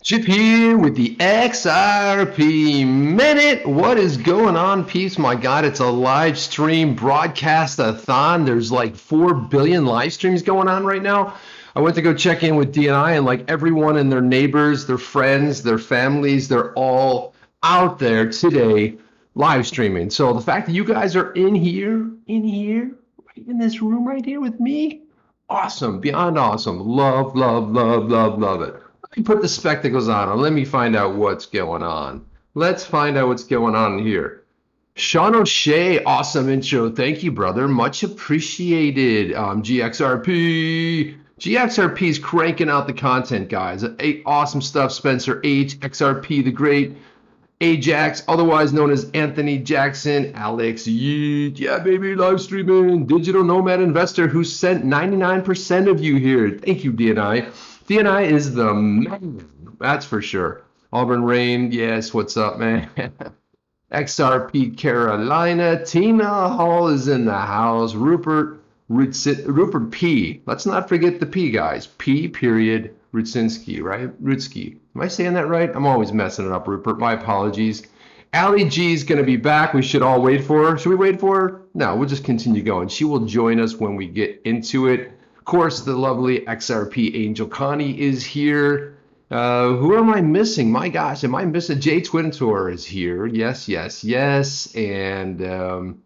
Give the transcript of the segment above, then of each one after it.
Chip here with the XRP Minute. What is going on, peeps? My God, it's a live stream broadcast-a-thon. There's like 4 billion live streams going on right now. I went to go check in with DNI, and like everyone and their neighbors, their friends, their families, they're all out there today live streaming. So the fact that you guys are in here, right in this room right here with me, awesome, beyond awesome. Love, love, love, love, love it. Let me put the spectacles on and let me find out what's going on. Let's find out what's going on here. Sean O'Shea, awesome intro. Thank you, brother. Much appreciated. GXRP. GXRP is cranking out the content, guys. Awesome stuff. Spencer H. XRP the Great. Ajax, otherwise known as Anthony Jackson, Alex Yeet, yeah baby, live streaming, digital nomad investor who sent 99% of you here. Thank you, DNI. DNI is the man, that's for sure. Auburn Rain, yes, what's up, man? XRP Carolina, Tina Hall is in the house. Rupert P. Let's not forget the P, guys. P period Rutsinski, right? Rutsky. Am I saying that right? I'm always messing it up, Rupert. My apologies. Ali G is going to be back. We should all wait for her. Should we wait for her? No, we'll just continue going. She will join us when we get into it. Of course, the lovely XRP Angel Connie is here. Who am I missing? My gosh, am I missing? Jay Twintor is here. Yes, yes, yes. And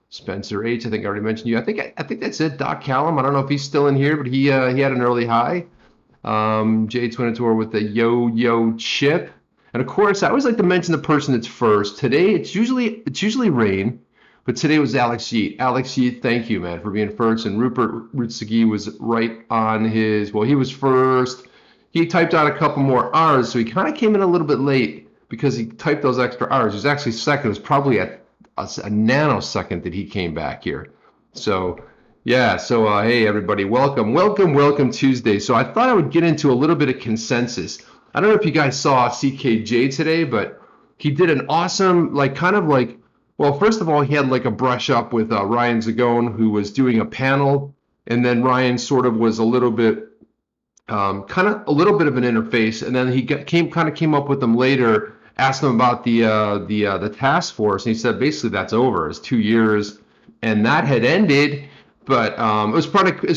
Spencer H. I think I already mentioned you. I think that's it. Doc Callum. I don't know if he's still in here, but he had an early high. Jay Twintor with the yo chip. And of course, I always like to mention the person that's first. Today it's usually Rain, but today was Alex Yeet. Alex Yeet, thank you, man, for being first. And Rupert Rutsigi was right on his. Well, he was first. He typed out a couple more R's, so he kind of came in a little bit late because he typed those extra R's. He was actually second. It was probably a nanosecond that he came back here. So. Yeah, so hey everybody, welcome Tuesday. So I thought I would get into a little bit of consensus. I don't know if you guys saw CKJ today, but he did an awesome, well, first of all, he had like a brush up with Ryan Zagone, who was doing a panel, and then Ryan sort of was a little bit, kind of a little bit of an interface, and then he came up with them later, asked him about the task force, and he said basically that's over. It's 2 years, and that had ended. But it was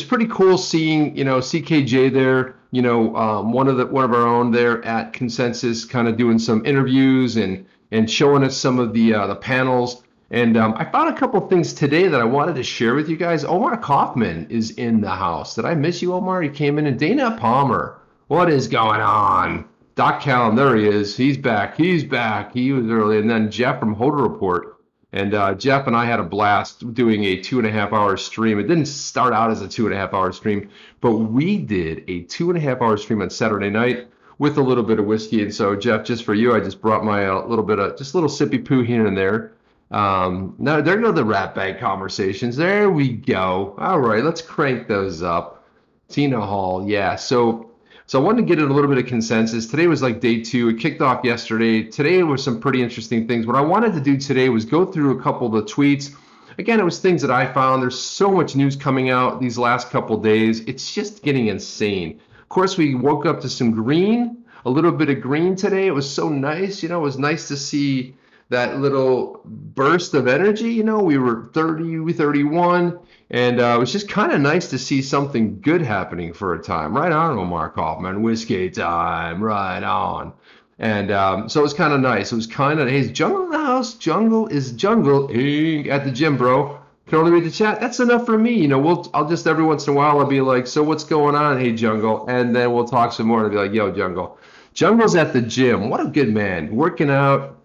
pretty cool seeing, CKJ there, one of our own there at Consensus, kind of doing some interviews and showing us some of the panels. And I found a couple of things today that I wanted to share with you guys. Omar Kaufman is in the house. Did I miss you, Omar? You came in. And Dana Palmer, what is going on? Doc Callum, there he is. He's back. He was early. And then Jeff from Holder Report. And Jeff and I had a blast doing a 2.5-hour stream. It didn't start out as a 2.5-hour stream, but we did a 2.5-hour stream on Saturday night with a little bit of whiskey. And so, Jeff, just for you, I just brought my little bit of just a little sippy poo here and there. Now there go the rat bag conversations. There we go. All right, let's crank those up. Tina Hall, yeah. So I wanted to get in a little bit of consensus. Today was like day 2. It kicked off yesterday. Today was some pretty interesting things. What I wanted to do today was go through a couple of the tweets. Again, it was things that I found. There's so much news coming out these last couple of days. It's just getting insane. Of course, we woke up to some green, a little bit of green today. It was so nice. It was nice to see that little burst of energy. We were 30, 31. And it was just kind of nice to see something good happening for a time. Right on, Omar Kaufman. Whiskey time. Right on. And so it was kind of nice. It was kind of, hey, is Jungle in the house? Jungle is Jungle at the gym, bro. Can only read the chat. That's enough for me. I'll just every once in a while I'll be like, so what's going on? Hey, Jungle. And then we'll talk some more and I'll be like, yo, Jungle. Jungle's at the gym. What a good man. Working out,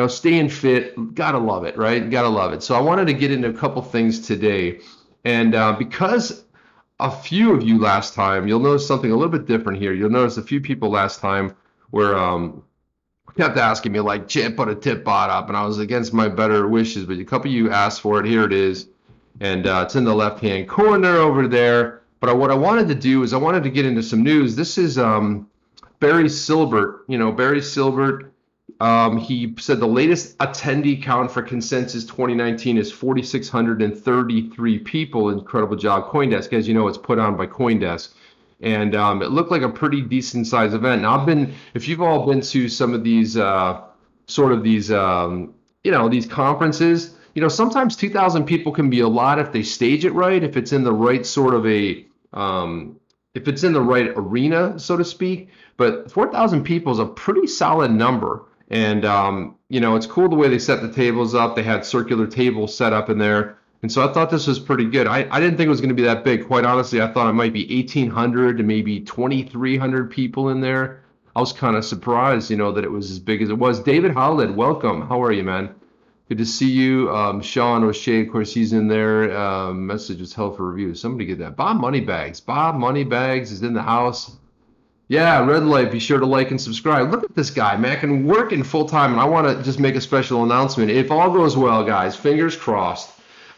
staying fit. Gotta love it, right? Gotta love it. So I wanted to get into a couple things today. And because a few of you last time, you'll notice something a little bit different here. You'll notice a few people last time were kept asking me like, Chip, put a tip bot up, and I was against my better wishes, but a couple of you asked for it. Here it is, and it's in the left-hand corner over there. But what I wanted to do is I wanted to get into some news. This is Barry Silbert. Barry Silbert. He said the latest attendee count for Consensus 2019 is 4,633 people. Incredible job, CoinDesk. As you know, it's put on by CoinDesk. and it looked like a pretty decent sized event. Now, if you've all been to some of these sort of these, these conferences, sometimes 2,000 people can be a lot if they stage it right, if it's in the right sort of if it's in the right arena, so to speak. But 4,000 people is a pretty solid number. And, it's cool the way they set the tables up. They had circular tables set up in there. And so I thought this was pretty good. I didn't think it was going to be that big. Quite honestly, I thought it might be 1,800 to maybe 2,300 people in there. I was kind of surprised, that it was as big as it was. David Howlett, welcome. How are you, man? Good to see you. Sean O'Shea, of course, he's in there. Message was held for review. Somebody get that. Bob Moneybags. Bob Moneybags is in the house. Yeah, Red Light, be sure to like and subscribe. Look at this guy, man, can work in full time, and I want to just make a special announcement. If all goes well, guys, fingers crossed,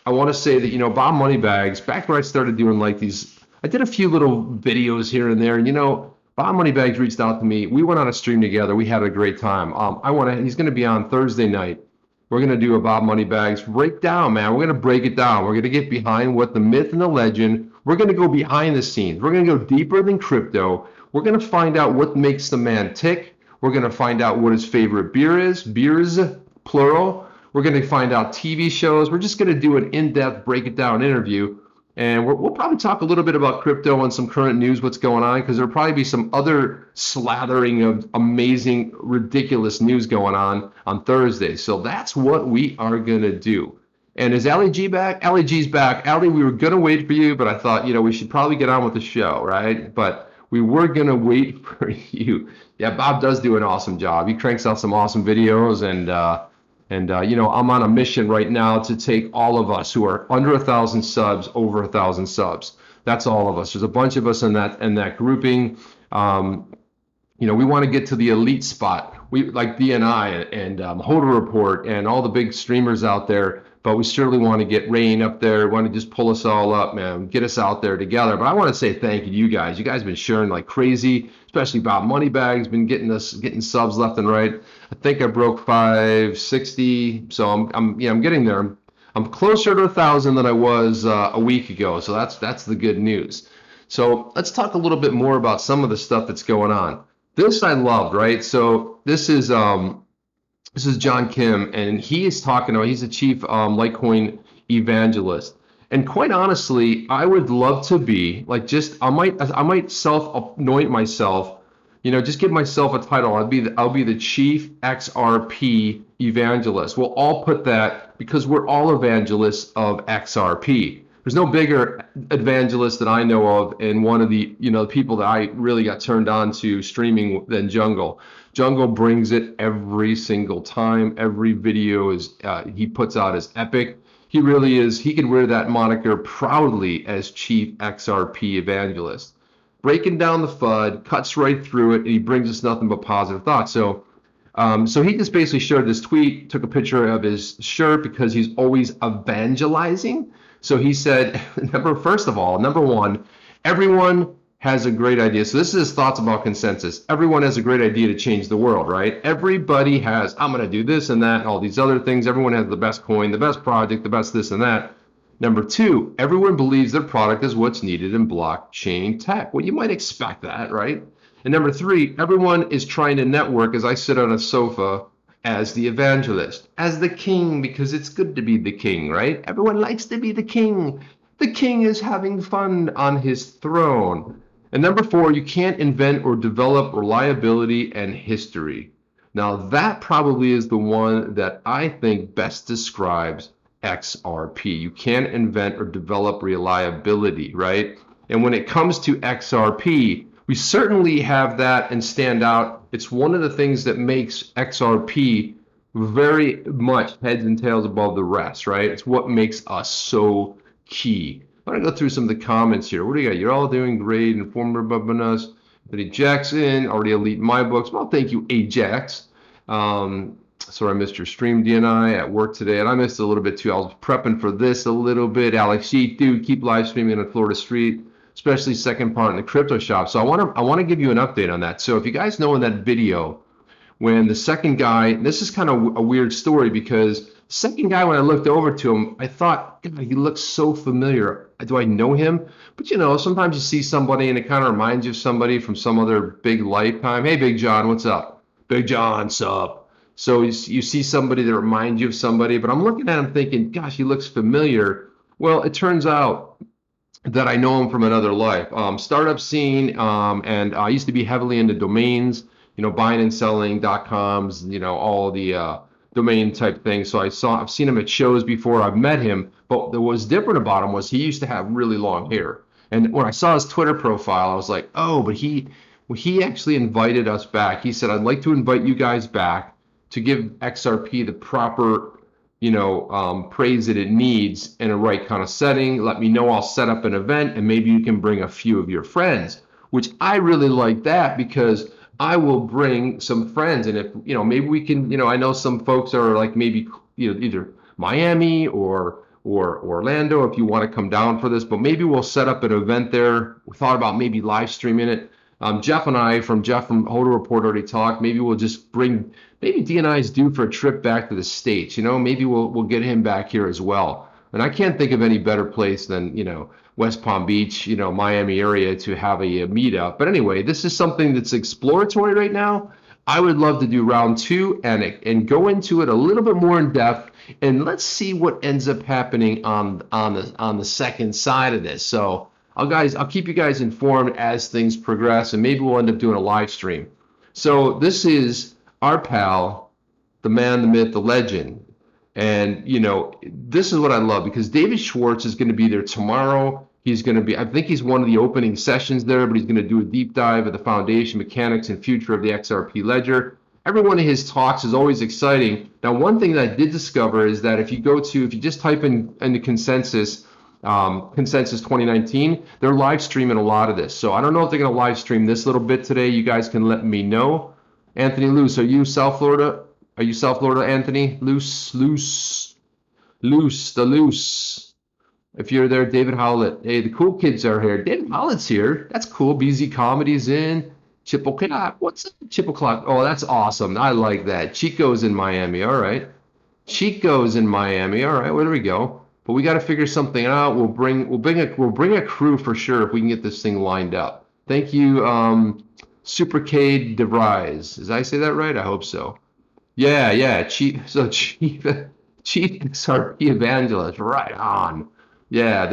I want to say that, Bob Moneybags, back when I started doing like these, I did a few little videos here and there, and Bob Moneybags reached out to me. We went on a stream together. We had a great time. He's going to be on Thursday night. We're going to do a Bob Moneybags breakdown, man. We're going to break it down. We're going to get behind what the myth and the legend. We're going to go behind the scenes. We're going to go deeper than crypto. We're going to find out what makes the man tick. We're going to find out what his favorite beer is, beers, plural. We're going to find out TV shows. We're just going to do an in-depth, break it down interview. And we'll probably talk a little bit about crypto and some current news, what's going on, because there'll probably be some other slathering of amazing, ridiculous news going on Thursday. So that's what we are going to do. And is Ali G back? Ali G's back. Ali, we were going to wait for you, but I thought, we should probably get on with the show, right? But we were going to wait for you. Yeah, Bob does do an awesome job. He cranks out some awesome videos, and I'm on a mission right now to take all of us who are under 1,000 subs over 1,000 subs. That's all of us. There's a bunch of us in that grouping. We want to get to the elite spot. We like BNI and Holder Report and all the big streamers out there. But we certainly want to get Rain up there. We want to just pull us all up, man. Get us out there together. But I want to say thank you to you guys. You guys have been sharing like crazy, especially Bob Moneybags been getting subs left and right. I think I broke 560, so I'm getting there. I'm closer to 1,000 than I was a week ago. So that's the good news. So let's talk a little bit more about some of the stuff that's going on. This I loved, right? So this is John Kim, and he is talking about, he's a chief Litecoin evangelist. And quite honestly, I would love to be like, I might self-anoint myself, just give myself a title. I'll be the chief XRP evangelist. We'll all put that because we're all evangelists of XRP. There's no bigger evangelist that I know of, and one of the people that I really got turned on to streaming than Jungle. Jungle brings it every single time. Every video he puts out is epic. He really is. He can wear that moniker proudly as Chief XRP Evangelist. Breaking down the FUD, cuts right through it, and he brings us nothing but positive thoughts. So he just basically shared this tweet, took a picture of his shirt because he's always evangelizing. So he said, first of all, number one, everyone has a great idea. So this is his thoughts about consensus. Everyone has a great idea to change the world, right? Everybody has, I'm going to do this and that and all these other things. Everyone has the best coin, the best project, the best this and that. Number two, everyone believes their product is what's needed in blockchain tech. Well, you might expect that, right? And number three, everyone is trying to network as I sit on a sofa as the evangelist, as the king, because it's good to be the king, right? Everyone likes to be the king. The king is having fun on his throne. And number four, you can't invent or develop reliability and history. Now that probably is the one that I think best describes XRP. You can't invent or develop reliability, right? And when it comes to XRP, we certainly have that and stand out. It's one of the things that makes XRP very much heads and tails above the rest, right? It's what makes us so key. I'm going to go through some of the comments here. What do you got? You're all doing great. Informative about us. Eddie Jackson, already elite in my books. Well, thank you, Ajax. Sorry I missed your stream, DNI, at work today. And I missed it a little bit too. I was prepping for this a little bit. Alex Sheet, dude, keep live streaming on Florida Street, especially second part in the crypto shop. So I want to give you an update on that. So if you guys know in that video, when the second guy, this is kind of a weird story because Second guy, when I looked over to him, I thought, God, he looks so familiar. Do I know him? But sometimes you see somebody and it kind of reminds you of somebody from some other big lifetime. Hey, Big John, what's up? Big John, sup? So you see somebody that reminds you of somebody, but I'm looking at him thinking, gosh, he looks familiar. Well, it turns out that I know him from another life. Startup scene, and I used to be heavily into domains, buying and selling .coms, all the domain type things. So I've seen him at shows before. I've met him, but what was different about him was he used to have really long hair. And when I saw his Twitter profile, I was like, oh, but he actually invited us back. He said, I'd like to invite you guys back to give XRP the proper praise that it needs in a right kind of setting. Let me know. I'll set up an event and maybe you can bring a few of your friends, which I really like that because I will bring some friends. And if, maybe we can, I know some folks are like maybe, either Miami or Orlando if you want to come down for this, but maybe we'll set up an event there. We thought about maybe live streaming it. Jeff and I from Hodl Report already talked. Maybe we'll just bring, maybe D and I is due for a trip back to the States. Maybe we'll get him back here as well. And I can't think of any better place than, West Palm Beach, Miami area to have a meetup. But anyway, this is something that's exploratory right now. I would love to do round two and go into it a little bit more in depth, and let's see what ends up happening on the second side of this. So I'll keep you guys informed as things progress, and maybe we'll end up doing a live stream. So this is our pal, the man, the myth, the legend. And, this is what I love because David Schwartz is going to be there tomorrow. He's going to be, I think he's one of the opening sessions there, but he's going to do a deep dive of the foundation, mechanics, and future of the XRP ledger. Every one of his talks is always exciting. Now, one thing that I did discover is that if you just type in the consensus 2019, they're live streaming a lot of this. So I don't know if they're going to live stream this little bit today. You guys can let me know. Anthony Luce, are you South Florida? Are you South Florida, Anthony? Loose. If you're there, David Howlett. Hey, the cool kids are here. David Howlett's here. That's cool. BZ Comedy's in. Chipple Clock. What's up, Chipple Clock? Oh, that's awesome. I like that. Chico's in Miami. All right. Chico's in Miami. All right. Where do we go? But we got to figure something out. We'll bring a crew for sure if we can get this thing lined up. Thank you, Supercade DeVries. Did I say that right? I hope so. Yeah. Chief XRP evangelist. Right on. Yeah.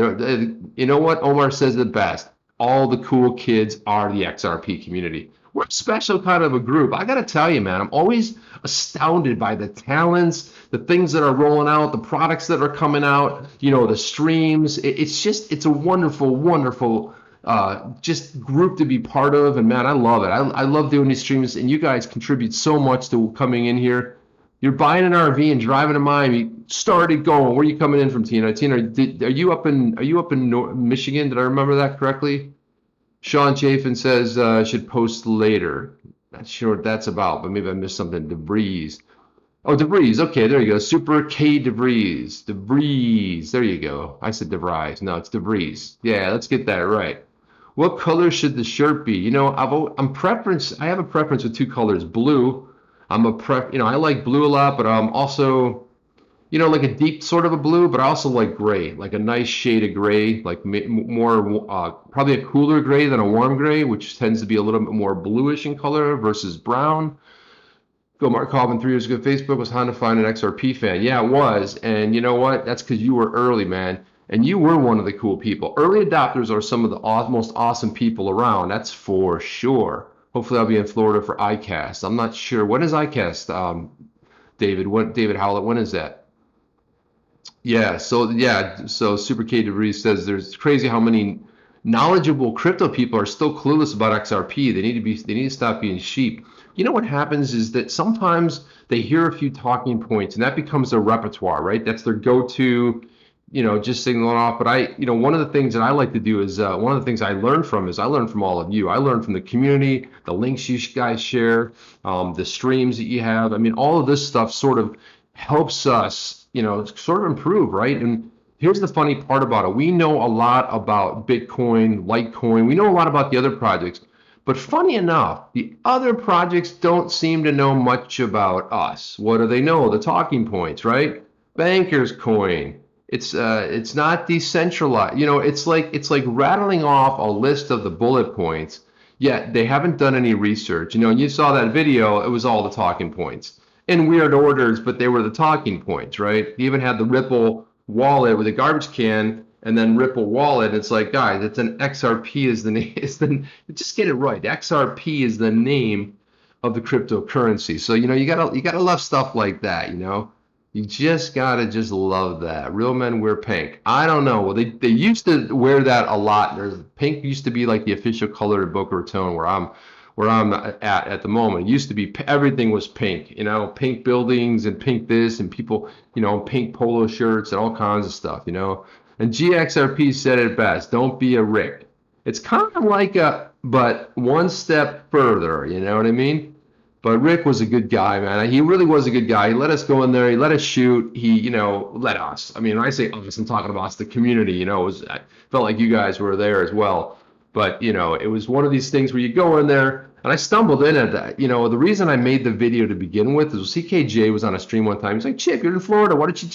You know what? Omar says it best. All the cool kids are the XRP community. We're a special kind of a group. I got to tell you, man, I'm always astounded by the talents, the things that are rolling out, the products that are coming out, the streams. It's a wonderful, wonderful just group to be part of. And man, I love it. I love doing these streams, and you guys contribute so much to coming in here. You're buying an RV and driving to Miami. Started going. Where are you coming in from, Tina? Tina, are you up in Michigan? Did I remember that correctly? Sean Chafin says should post later. Not sure what that's about, but maybe I missed something. DeVries. Oh, DeVries. Okay, there you go. Super K DeVries. DeVries. There you go. I said DeVries. No, it's DeVries. Yeah, let's get that right. What color should the shirt be? I have a preference with two colors. Blue. I like blue a lot, but I'm also, like a deep sort of a blue, but I also like gray, like a nice shade of gray, like more, probably a cooler gray than a warm gray, which tends to be a little bit more bluish in color versus brown. Go Mark Calvin, 3 years ago, Facebook was Honda find an XRP fan. Yeah, it was. And you know what? That's because you were early, man. And you were one of the cool people. Early adopters are some of the most awesome people around. That's for sure. Hopefully I'll be in Florida for ICAST. I'm not sure. When is ICAST, David? David Howlett, when is that? So Super K DeVries says there's crazy how many knowledgeable crypto people are still clueless about XRP. They need to stop being sheep. What happens is that sometimes they hear a few talking points and that becomes their repertoire, right? That's their go-to, just signaling off. But one of the things that I like to do is one of the things I learn from all of you. I learn from the community, the links you guys share, the streams that you have. I mean, all of this stuff sort of helps us, sort of improve, right? And here's the funny part about it. We know a lot about Bitcoin, Litecoin. We know a lot about the other projects. But funny enough, the other projects don't seem to know much about us. What do they know? The talking points, right? Banker's coin. It's not decentralized. You know, it's like rattling off a list of the bullet points, yet they haven't done any research. You know, and you saw that video, it was all the talking points in weird orders, but they were the talking points, right? They even had the Ripple wallet with a garbage can and then Ripple wallet. It's like, guys, it's an XRP is the name. Just get it right. XRP is the name of the cryptocurrency. So, you know, you gotta love stuff like that, you know. You just gotta just love that. Real men wear pink. I don't know. Well, they used to wear that a lot. There's pink used to be like the official color of Boca Raton where I'm at the moment. It used to be everything was pink, you know, pink buildings and pink this and people, you know, pink polo shirts and all kinds of stuff, you know. And GXRP said it best, don't be a Rick. It's kind of like but one step further, you know what I mean? But Rick was a good guy, man. He really was a good guy. He let us go in there. He let us shoot. He, you know, let us. I mean, when I say us, I'm talking about us, the community. You know, I felt like you guys were there as well. But you know, it was one of these things where you go in there, and I stumbled in at that. You know, the reason I made the video to begin with is CKJ was on a stream one time. He's like, "Chip, you're in Florida. Why don't you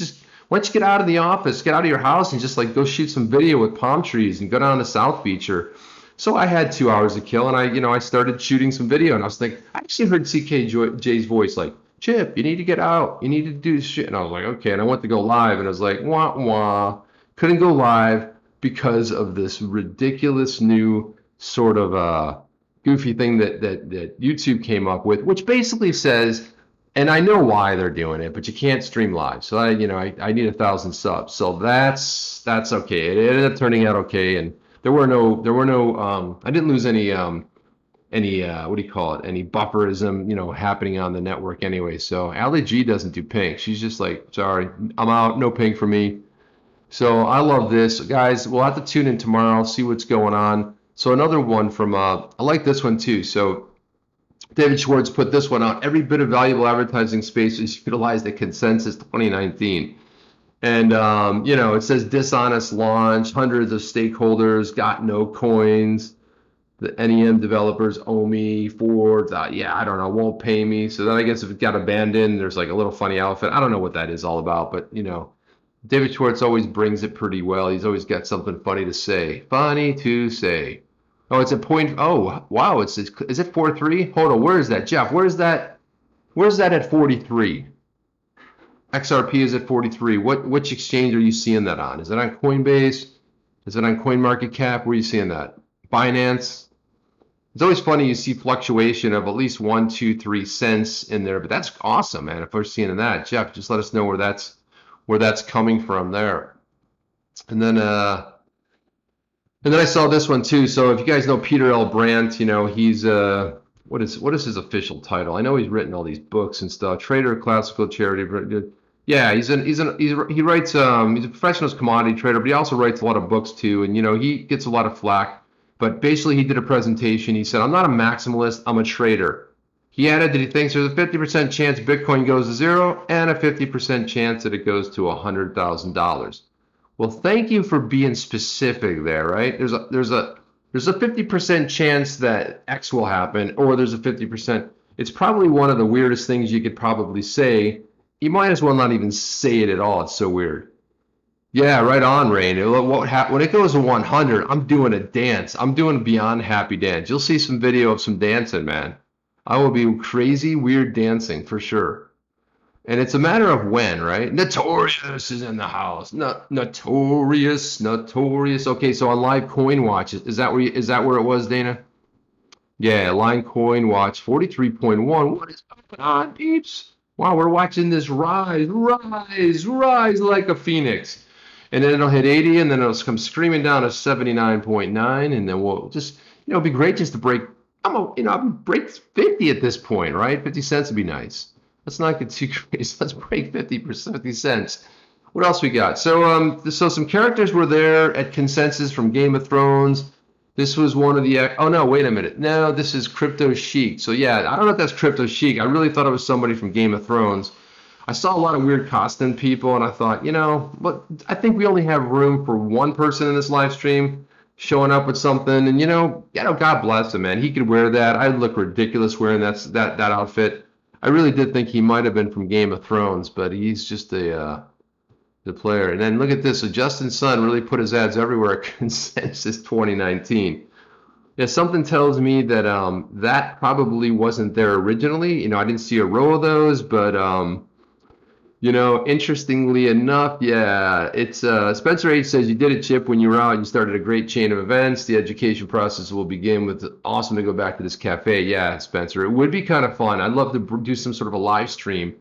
get out of the office, get out of your house, and just like go shoot some video with palm trees and go down to South Beach or." So I had 2 hours to kill, and I started shooting some video, and I was thinking, I actually heard CKJ's voice like, Chip, you need to get out, you need to do shit, and I was like, okay, and I went to go live, and I was like, wah wah, couldn't go live because of this ridiculous new sort of goofy thing that YouTube came up with, which basically says, and I know why they're doing it, but you can't stream live, so I need 1,000 subs, so that's okay. It ended up turning out okay, and there were no I didn't lose any what do you call it, any bufferism, you know, happening on the network anyway. So Ali G doesn't do pink. She's just like, sorry, I'm out, no pink for me. So I love this, guys. We'll have to tune in tomorrow, see what's going on. So another one from I like this one too. So David Schwartz put this one out. Every bit of valuable advertising space is utilized at Consensus 2019. And you know, it says dishonest launch, hundreds of stakeholders got no coins. The NEM developers owe me for that. Yeah, I don't know, won't pay me. So then I guess if it got abandoned, there's like a little funny outfit. I don't know what that is all about, but you know, David Schwartz always brings it pretty well. He's always got something funny to say. Funny to say. Oh, it's a point. Oh, wow. Is it 4.3? Hold on. Where is that, Jeff? Where's that? Where's that at 43? XRP is at 43. Which exchange are you seeing that on? Is it on Coinbase? Is it on CoinMarketCap? Where are you seeing that? Binance? It's always funny you see fluctuation of at least 1, 2, 3 cents in there, but that's awesome, man. If we're seeing that, Jeff, just let us know where that's coming from there. And then I saw this one too. So if you guys know Peter L. Brandt, you know, he's what is his official title? I know he's written all these books and stuff. Trader, classical charity. Yeah, he writes he's a professional commodity trader, but he also writes a lot of books too. And you know, he gets a lot of flack. But basically, he did a presentation. He said, "I'm not a maximalist. I'm a trader." He added that he thinks there's a 50% chance Bitcoin goes to zero and a 50% chance that it goes to $100,000. Well, thank you for being specific there, right? There's a 50% chance that X will happen, or there's a 50%. It's probably one of the weirdest things you could probably say. You might as well not even say it at all. It's so weird. Yeah, right on, Rain. When it goes to 100, I'm doing a dance. I'm doing a beyond happy dance. You'll see some video of some dancing, man. I will be crazy, weird dancing for sure. And it's a matter of when, right? Notorious is in the house. Notorious. Okay, so on Live Coin Watch, is that where it was, Dana? Yeah, Line Coin Watch 43.1. What is going on, peeps? Wow, we're watching this rise like a phoenix. And then it'll hit 80, and then it'll come screaming down to 79.9, and then we'll just, you know, it'd be great just to break. I'll break 50 at this point, right? 50 cents would be nice. Let's not get too crazy. Let's break 50 cents. What else we got? So some characters were there at Consensus from Game of Thrones. This was one of the, oh no, wait a minute. No, this is Crypto Chic. So yeah, I don't know if that's Crypto Chic. I really thought it was somebody from Game of Thrones. I saw a lot of weird costume people, and I thought, you know, but I think we only have room for one person in this live stream showing up with something. And you know, God bless him, man. He could wear that. I'd look ridiculous wearing that outfit. I really did think he might have been from Game of Thrones, but he's just a the player. And then look at this. So Justin Sun really put his ads everywhere. Consensus 2019. Yeah, something tells me that that probably wasn't there originally. I didn't see a row of those, but interestingly enough, yeah, it's Spencer H says you did it, Chip, when you were out. You started a great chain of events. The education process will begin with awesome to go back to this cafe. Yeah, Spencer, it would be kind of fun. I'd love to do some sort of a live stream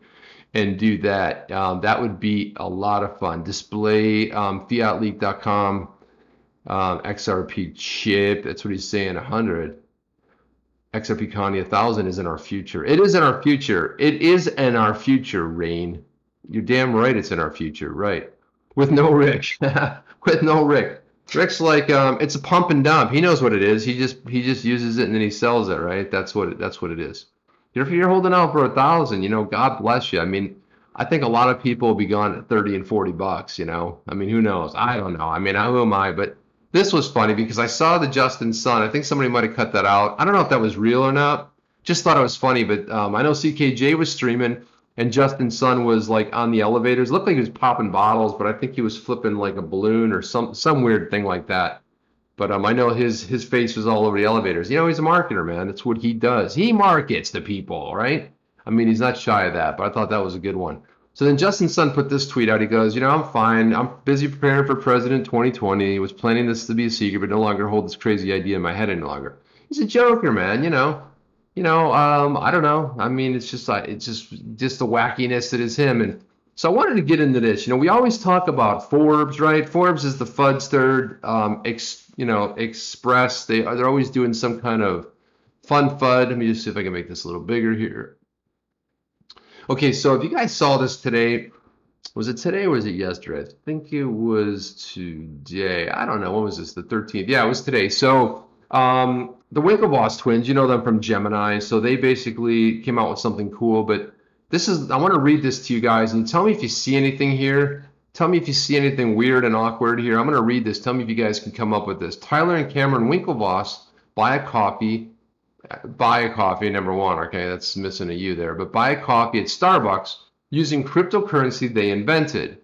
and do that. That would be a lot of fun. Display fiatleak.com XRP chip. That's what he's saying. 100. XRP Connie 1,000 is in our future. It is in our future. It is in our future, Rain. You're damn right it's in our future, right? With no Rick. With no Rick. Rick's like it's a pump and dump. He knows what it is. He just uses it and then he sells it, right? That's what it is. If you're holding out for 1,000, God bless you. I mean, I think a lot of people will be gone at 30 and 40 bucks, I mean, who knows? I don't know. I mean, who am I? But this was funny because I saw the Justin Sun. I think somebody might have cut that out. I don't know if that was real or not. Just thought it was funny, but I know CKJ was streaming and Justin Sun was like on the elevators. Looked like he was popping bottles, but I think he was flipping like a balloon or some weird thing like that. But I know his face was all over the elevators. He's a marketer, man. That's what he does. He markets to people, right? I mean, he's not shy of that, but I thought that was a good one. So then Justin Sun put this tweet out. He goes, I'm fine. I'm busy preparing for President 2020. Was planning this to be a secret, but no longer hold this crazy idea in my head any longer. He's a joker, man. I don't know. I mean, it's just the wackiness that is him. And so I wanted to get into this. We always talk about Forbes, right? Forbes is the Fudster, Express. They're always doing some kind of fun FUD. Let me just see if I can make this a little bigger here. Okay, so if you guys saw this today, was it today or was it yesterday? I think it was today. I don't know. When was this? The 13th. Yeah, it was today. So the Winklevoss twins, you know them from Gemini. So they basically came out with something cool. But I want to read this to you guys and tell me if you see anything here. Tell me if you see anything weird and awkward here. I'm going to read this. Tell me if you guys can come up with this. Tyler and Cameron Winklevoss buy a coffee, number one. Okay, that's missing a U there. But buy a coffee at Starbucks using cryptocurrency they invented.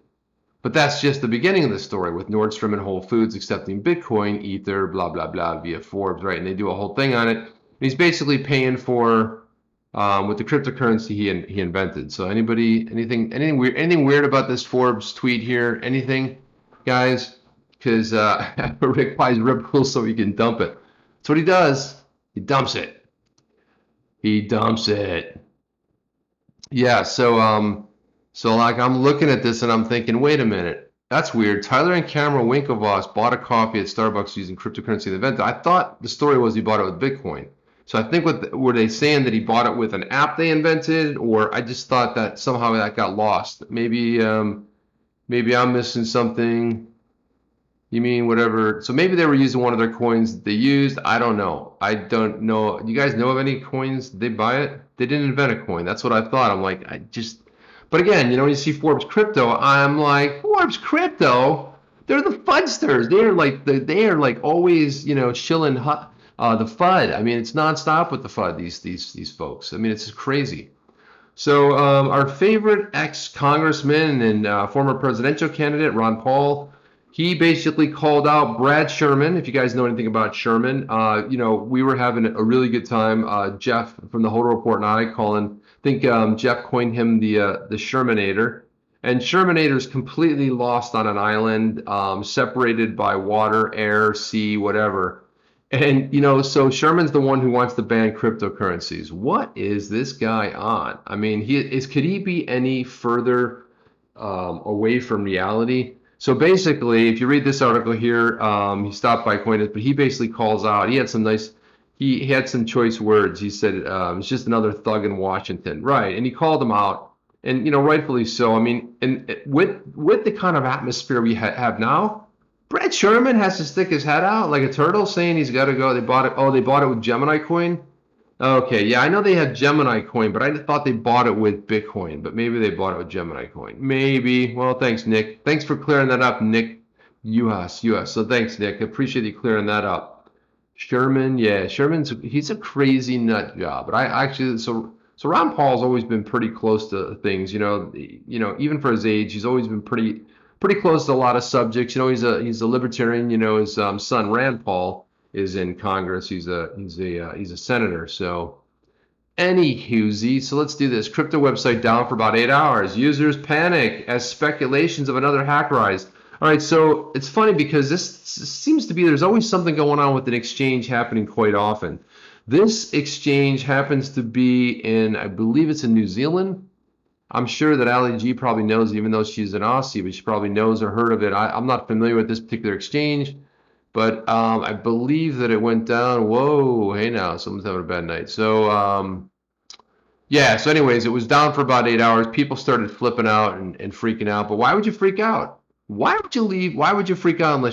But that's just the beginning of the story with Nordstrom and Whole Foods accepting Bitcoin, Ether, blah, blah, blah, via Forbes, right? And they do a whole thing on it. And he's basically paying for with the cryptocurrency he invented. So anything weird about this Forbes tweet here? Anything, guys? Because Rick buys Ripple so he can dump it. That's what he does. He dumps it. He dumps it. Yeah. So like I'm looking at this and I'm thinking, wait a minute, that's weird. Tyler and Cameron Winklevoss bought a coffee at Starbucks using cryptocurrency invented. I thought the story was he bought it with Bitcoin. So I think were they saying that he bought it with an app they invented, or I just thought that somehow that got lost. Maybe I'm missing something. You mean whatever? So maybe they were using one of their coins they used. I don't know. I don't know. You guys know of any coins? Did they buy it? They didn't invent a coin. That's what I thought. I'm like, but again, when you see Forbes Crypto, I'm like, Forbes Crypto? They're the fudsters. They are like always, shilling the FUD. I mean, it's nonstop with the FUD. These folks. I mean, it's crazy. So our favorite ex-congressman and former presidential candidate Ron Paul, he basically called out Brad Sherman. If you guys know anything about Sherman, we were having a really good time. Jeff from the Hodl Report and I calling. I think Jeff coined him the Shermanator. And Shermanator is completely lost on an island, separated by water, air, sea, whatever. And, so Sherman's the one who wants to ban cryptocurrencies. What is this guy on? I mean, could he be any further away from reality? So basically, if you read this article here, he stopped by Coinbase, but he basically calls out. He had some choice words. He said it's just another thug in Washington, right? And he called him out, and rightfully so. I mean, and with the kind of atmosphere we have now, Brad Sherman has to stick his head out like a turtle, saying he's got to go. They bought it. Oh, they bought it with Gemini coin. Okay, yeah, I know they have Gemini coin, but I thought they bought it with Bitcoin. But maybe they bought it with Gemini coin. Maybe. Well, thanks, Nick. Thanks for clearing that up, Nick. US. So thanks, Nick. I appreciate you clearing that up. Sherman, yeah, he's a crazy nut job. But I actually, so Ron Paul's always been pretty close to things. Even for his age, he's always been pretty pretty close to a lot of subjects. You know, he's a libertarian. You know, his son Rand Paul is in Congress. He's a senator. So anywho, so let's do this. Crypto website down for about 8 hours. Users panic as speculations of another hack rise. All right, so it's funny because this seems to be there's always something going on with an exchange happening quite often. This exchange happens to be in, I believe it's in New Zealand. I'm sure that Ali G probably knows, even though she's an Aussie, but she probably knows or heard of it. I'm not familiar with this particular exchange, but I believe that it went down. Whoa, hey now, someone's having a bad night. So yeah, so anyways, it was down for about 8 hours. People started flipping out and freaking out. But why would you freak out? Why would you leave? Why would you freak out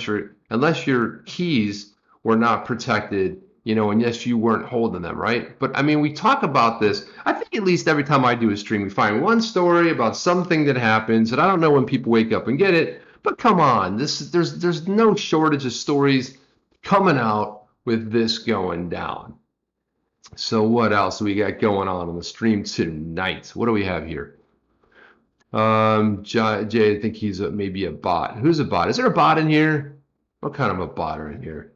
unless your keys were not protected, you know, and yes, you weren't holding them, right? But I mean, we talk about this. I think at least every time I do a stream, we find one story about something that happens, and I don't know when people wake up and get it. But come on, there's no shortage of stories coming out with this going down. So what else do we got going on the stream tonight? What do we have here? Jay, I think he's maybe a bot. Who's a bot? Is there a bot in here? What kind of a bot are in here?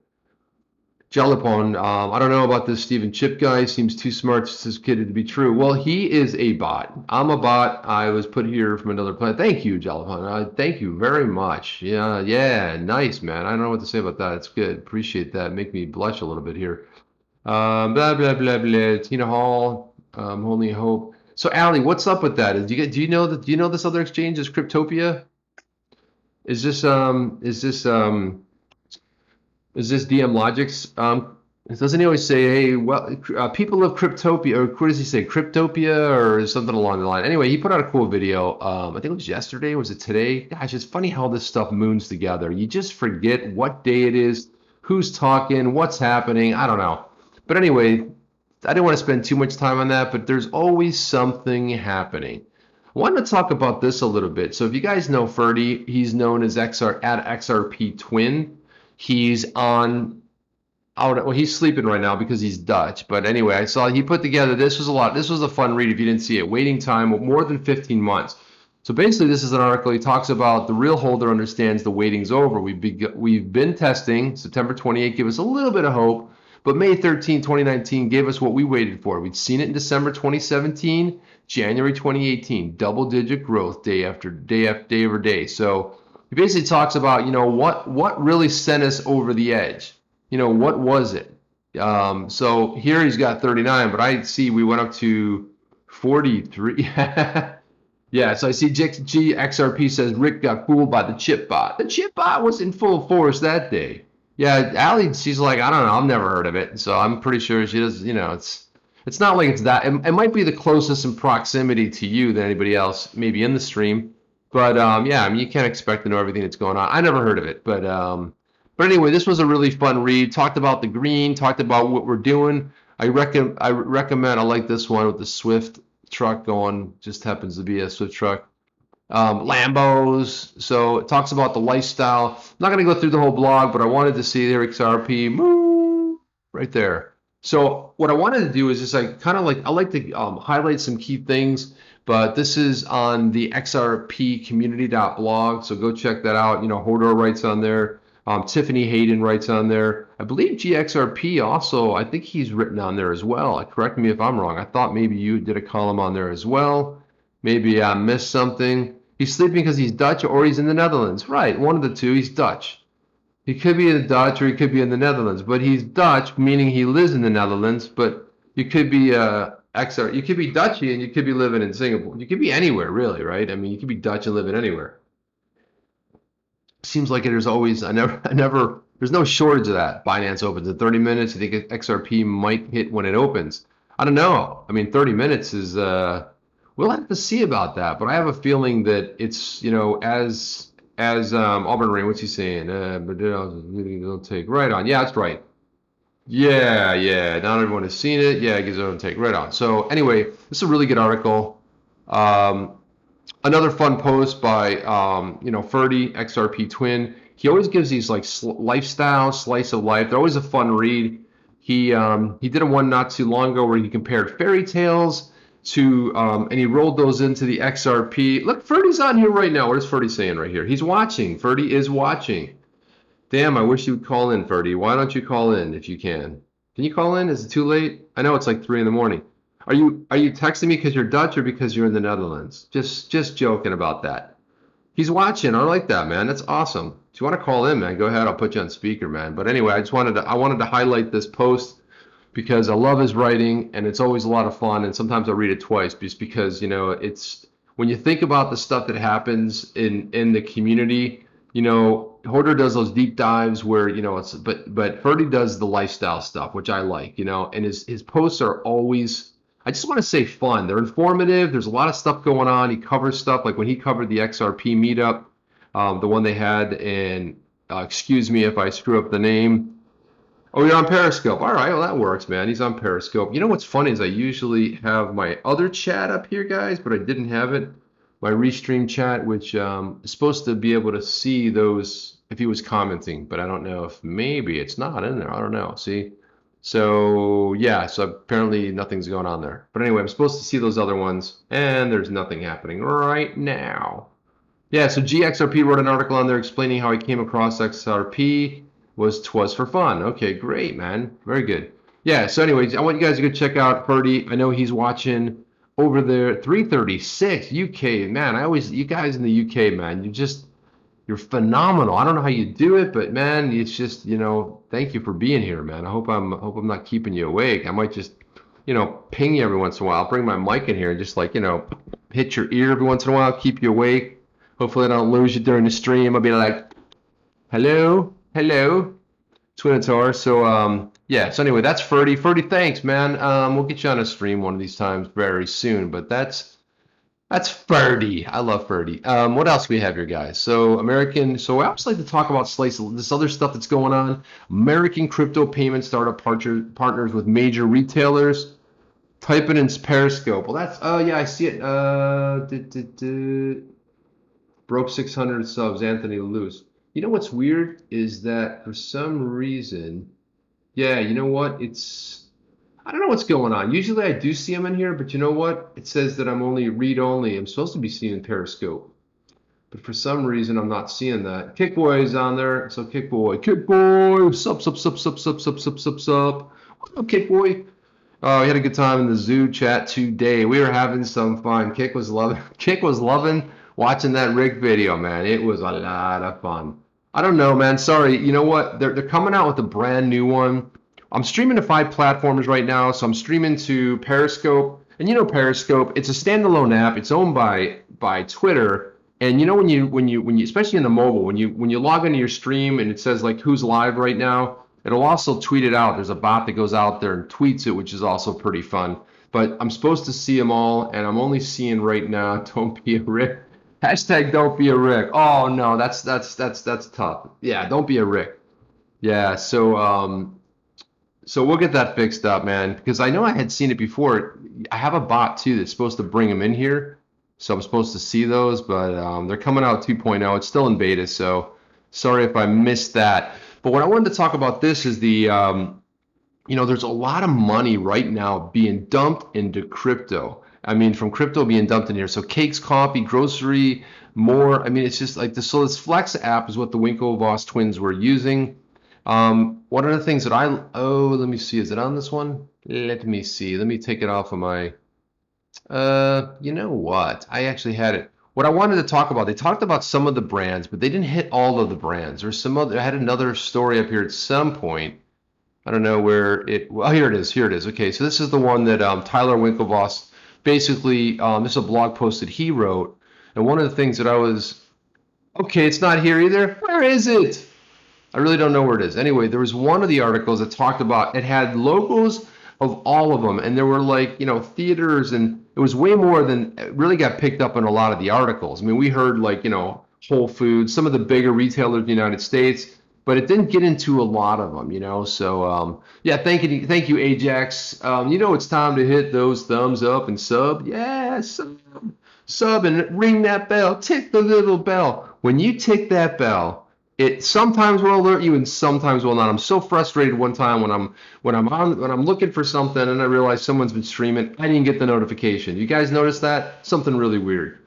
Jalapon, I don't know about this Stephen Chip guy. Seems too smart, sophisticated to be true. Well, he is a bot. I'm a bot. I was put here from another planet. Thank you, Jalapon. Thank you very much. Yeah, nice, man. I don't know what to say about that. It's good. Appreciate that. Make me blush a little bit here. Blah blah blah blah. Tina Hall, Only Hope. So, Ali, what's up with that? Do you know that? Do you know this other exchange is Cryptopia? Is this DM Logic's? Doesn't he always say, "Hey, well, people of Cryptopia," or what does he say, Cryptopia, or something along the line? Anyway, he put out a cool video. I think it was yesterday. Was it today? Gosh, it's funny how this stuff moons together. You just forget what day it is, who's talking, what's happening. I don't know. But anyway, I didn't want to spend too much time on that, but there's always something happening. I wanted to talk about this a little bit. So if you guys know Ferdy, he's known as XRP Twin. He's on out. Well, he's sleeping right now because he's Dutch. But anyway, I saw he put together. This was a lot. This was a fun read. If you didn't see it, waiting time of more than 15 months. So basically, this is an article. He talks about the real holder understands the waiting's over. We've been testing. September 28th gave us a little bit of hope. But May 13, 2019 gave us what we waited for. We'd seen it in December 2017, January 2018, double-digit growth day after day after day over day. So he basically talks about, you know, what really sent us over the edge. You know, what was it? So here he's got 39, but I see we went up to 43. Yeah, so I see GXRP says Rick got fooled by the chip bot. The chip bot was in full force that day. Yeah, Ali, she's like, I don't know, I've never heard of it. So I'm pretty sure she does, you know, it's not like it's that. It might be the closest in proximity to you than anybody else, maybe in the stream. But yeah, I mean, you can't expect to know everything that's going on. I never heard of it, but anyway, this was a really fun read. Talked about the green, talked about what we're doing. I recommend. I like this one with the Swift truck going. Just happens to be a Swift truck. Lambos. So it talks about the lifestyle. I'm not going to go through the whole blog, but I wanted to see there XRP moo right there. So what I wanted to do is just I like to highlight some key things, but this is on the xrpcommunity.blog, so go check that out. You know, Hodor writes on there. Tiffany Hayden writes on there. I believe GXRP also, I think he's written on there as well. Correct me if I'm wrong. I thought maybe you did a column on there as well. Maybe I missed something. He's sleeping because he's Dutch or he's in the Netherlands. Right, one of the two. He's Dutch. He could be in Dutch or he could be in the Netherlands, but he's Dutch, meaning he lives in the Netherlands. But you could be you could be Dutchy and you could be living in Singapore. You could be anywhere, really, right? I mean, you could be Dutch and living anywhere. Seems like there's always there's no shortage of that. Binance opens in 30 minutes. You think XRP might hit when it opens? I don't know. I mean, 30 minutes is we'll have to see about that, but I have a feeling that it's, you know, as Auburn Rain, what's he saying? But it'll take right on. Yeah, that's right. Yeah. Not everyone has seen it. Yeah, it gives it a take right on. So anyway, this is a really good article. Another fun post by you know, Ferdy, XRP Twin. He always gives these like lifestyle, slice of life. They're always a fun read. He did a one not too long ago where he compared fairy tales and he rolled those into the XRP. Look, Ferdy's on here right now. What is Ferdy saying right here? He's watching. Ferdy is watching. Damn, I wish you would call in, Ferdy. Why don't you call in if you can? Can you call in? Is it too late? I know it's like 3 in the morning. Are you texting me because you're Dutch or because you're in the Netherlands? Just joking about that. He's watching. I like that, man. That's awesome. If you want to call in, man, go ahead. I'll put you on speaker, man. But anyway, I wanted to highlight this post because I love his writing and it's always a lot of fun. And sometimes I read it twice just because, it's when you think about the stuff that happens in the community, Hoarder does those deep dives where, but Ferdy does the lifestyle stuff, which I like, and his posts are always, I just want to say fun. They're informative. There's a lot of stuff going on. He covers stuff like when he covered the XRP meetup, the one they had, and excuse me if I screw up the name. Oh, you're on Periscope. All right, well, that works, man. He's on Periscope. You know what's funny is I usually have my other chat up here, guys, but I didn't have it. My restream chat, which is supposed to be able to see those if he was commenting, but I don't know if maybe it's not in there. I don't know. See? So, yeah, so apparently nothing's going on there. But anyway, I'm supposed to see those other ones, and there's nothing happening right now. Yeah, so GXRP wrote an article on there explaining how he came across XRP. Twas for fun. Okay, great, man. Very good. Yeah, so anyways, I want you guys to go check out Purdy. I know he's watching over there, 336 UK. Man, you guys in the UK, man, you're phenomenal. I don't know how you do it, but man, it's just, thank you for being here, man. I hope I'm not keeping you awake. I might just, ping you every once in a while. I'll bring my mic in here and just like, hit your ear every once in a while, keep you awake. Hopefully I don't lose you during the stream. I'll be like, hello, Twinator. So yeah. So anyway, that's Ferdy. Ferdy, thanks, man. We'll get you on a stream one of these times very soon. But that's Ferdy. I love Ferdy. What else we have here, guys? So I always like to talk about this other stuff that's going on. American crypto payment startup partners with major retailers. Type it in Periscope. Well, yeah, I see it. Broke 600 subs. Anthony Luce. You know what's weird is that for some reason, yeah, you know what? I don't know what's going on. Usually I do see them in here, but you know what? It says that I'm only read only. I'm supposed to be seeing Periscope. But for some reason, I'm not seeing that. Kickboy is on there. So Kickboy, sup. What's up, Kickboy? Oh, we had a good time in the zoo chat today. We were having some fun. Kick was loving watching that Rick video, man. It was a lot of fun. I don't know, man. Sorry. You know what? They're coming out with a brand new one. I'm streaming to 5 platforms right now. So I'm streaming to Periscope. And Periscope, it's a standalone app. It's owned by Twitter. And when you especially in the mobile, when you log into your stream and it says like who's live right now, it'll also tweet it out. There's a bot that goes out there and tweets it, which is also pretty fun. But I'm supposed to see them all, and I'm only seeing right now. Don't be a Rick. Hashtag don't be a Rick. Oh no, that's tough. Yeah, don't be a Rick. Yeah, so we'll get that fixed up, man, because I know I had seen it before. I have a bot too that's supposed to bring them in here, so I'm supposed to see those, but they're coming out 2.0. It's still in beta, so sorry if I missed that. But what I wanted to talk about this is there's a lot of money right now being dumped into crypto. I mean, from crypto being dumped in here. So cakes, coffee, grocery, more. I mean, it's just like this. So this Flex app is what the Winklevoss twins were using. One of the things that let me see. Is it on this one? Let me see. Let me take it off of my, you know what? I actually had it. What I wanted to talk about, they talked about some of the brands, but they didn't hit all of the brands. There's I had another story up here at some point. I don't know where here it is. Okay, so this is the one that Tyler Winklevoss basically, this is a blog post that he wrote. And one of the things that okay, it's not here either. Where is it? I really don't know where it is. Anyway, there was one of the articles that talked about, it had logos of all of them. And there were like, theaters, and it was way more than it really got picked up in a lot of the articles. I mean, we heard like, Whole Foods, some of the bigger retailers in the United States, but it didn't get into a lot of them, So yeah, thank you, Ajax. It's time to hit those thumbs up and sub. Yeah, sub and ring that bell. Tick the little bell. When you tick that bell, It sometimes will alert you and sometimes will not. I'm so frustrated one time when I'm looking for something and I realize someone's been streaming. I didn't get the notification. You guys notice that? Something really weird.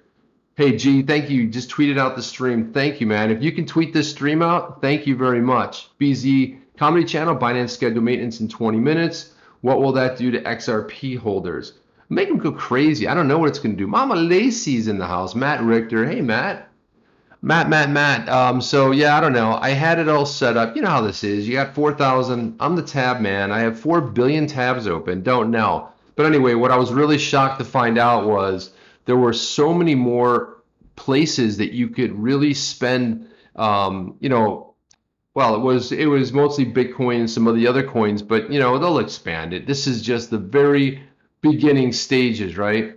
Hey G, thank you. Just tweeted out the stream. Thank you, man. If you can tweet this stream out, thank you very much. BZ Comedy Channel, Binance schedule maintenance in 20 minutes. What will that do to XRP holders? Make them go crazy. I don't know what it's going to do. Mama Lacey's in the house. Matt Richter. Hey, Matt. Matt. So yeah, I don't know. I had it all set up. You know how this is. You got 4,000. I'm the tab man. I have 4 billion tabs open. Don't know. But anyway, what I was really shocked to find out was there were so many more places that you could really spend. You know, well, it was mostly Bitcoin and some of the other coins, but you know they'll expand it. This is just the very beginning stages, right?